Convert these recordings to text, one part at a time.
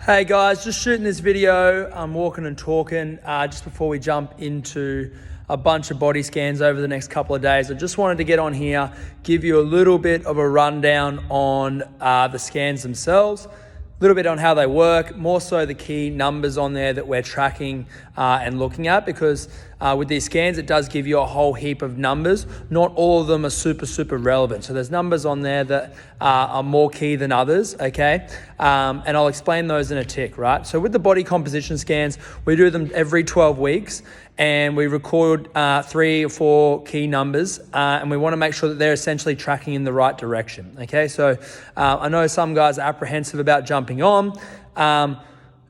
Hey guys, just shooting this video. I'm walking and talking just before we jump into a bunch of body scans over the next couple of days. I just wanted to get on here, give you a little bit of a rundown on the scans themselves, a little bit on how they work, more so the key numbers on there that we're tracking and looking at, because with these scans, it does give you a whole heap of numbers. Not all of them are super relevant. So there's numbers on there that are more key than others, okay? And I'll explain those in a tick, right? So with the body composition scans, we do them every 12 weeks and we record 3 or 4 key numbers and we want to make sure that they're essentially tracking in the right direction, okay? So I know some guys are apprehensive about jumping on.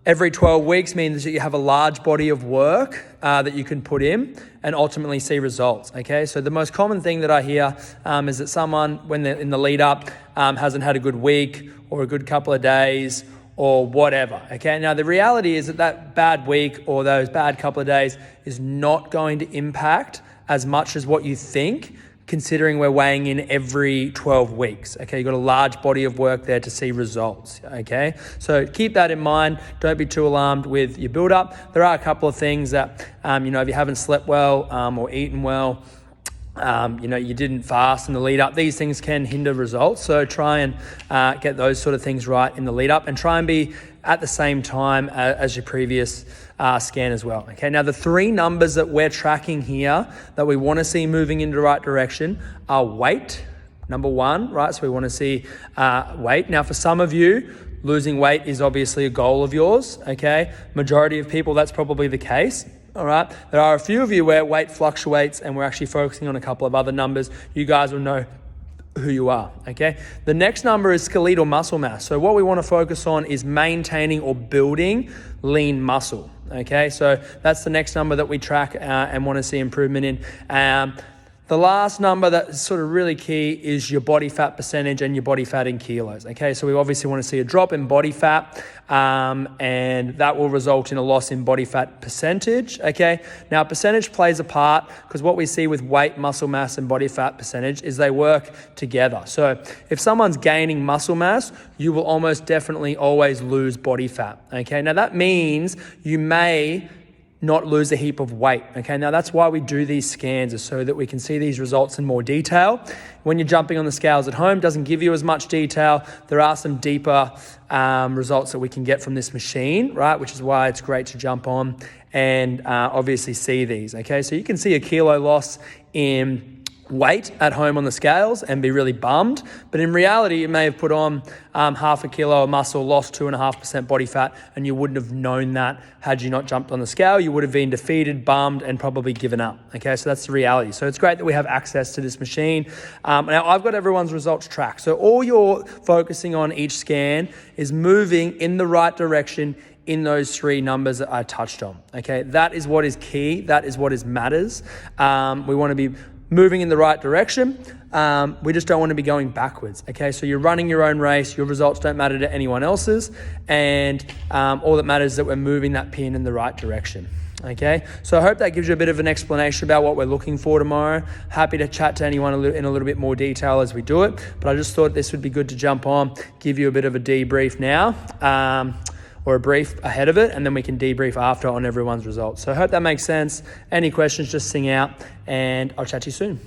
Every 12 weeks means that you have a large body of work that you can put in and ultimately see results, okay? So the most common thing that I hear is that someone, when they're in the lead up, hasn't had a good week or a good couple of days or whatever, okay? Now, the reality is that that bad week or those bad couple of days is not going to impact as much as what you think, considering we're weighing in every 12 weeks, okay? You've got a large body of work there to see results, okay? So keep that in mind. Don't be too alarmed with your build-up. There are a couple of things that, if you haven't slept well or eaten well, you didn't fast in the lead up, these things can hinder results. So try and get those sort of things right in the lead up and try and be at the same time as your previous scan as well. Okay, now the 3 numbers that we're tracking here that we want to see moving in the right direction are weight, number 1, right? So we want to see weight. Now for some of you, losing weight is obviously a goal of yours, okay? Majority of people, that's probably the case. All right, there are a few of you where weight fluctuates and we're actually focusing on a couple of other numbers. You guys will know who you are, okay? The next number is skeletal muscle mass. So what we want to focus on is maintaining or building lean muscle, okay? So that's the next number that we track and want to see improvement in. The last number that's sort of really key is your body fat percentage and your body fat in kilos, okay? So we obviously want to see a drop in body fat and that will result in a loss in body fat percentage, okay? Now, percentage plays a part because what we see with weight, muscle mass, and body fat percentage is they work together. So if someone's gaining muscle mass, you will almost definitely always lose body fat, okay? Now, that means you may not lose a heap of weight, okay? Now that's why we do these scans, is so that we can see these results in more detail. When you're jumping on the scales at home, it doesn't give you as much detail. There are some deeper results that we can get from this machine, right? Which is why it's great to jump on and obviously see these, okay? So you can see a kilo loss in weight at home on the scales and be really bummed, but in reality you may have put on half a kilo of muscle, lost 2.5% body fat, and you wouldn't have known that had you not jumped on the scale. You would have been defeated, bummed, and probably given up, okay? So that's the reality. So it's great that we have access to this machine. Now I've got everyone's results tracked, so all you're focusing on each scan is moving in the right direction in those 3 numbers that I touched on, okay? That is what is key. That is what matters. We want to be moving in the right direction. We just don't want to be going backwards, okay? So you're running your own race, your results don't matter to anyone else's, and all that matters is that we're moving that pin in the right direction, okay? So I hope that gives you a bit of an explanation about what we're looking for tomorrow. Happy to chat to anyone in a little bit more detail as we do it, but I just thought this would be good to jump on, give you a bit of a debrief now, or a brief ahead of it, and then we can debrief after on everyone's results. So I hope that makes sense. Any questions, just sing out, and I'll chat to you soon.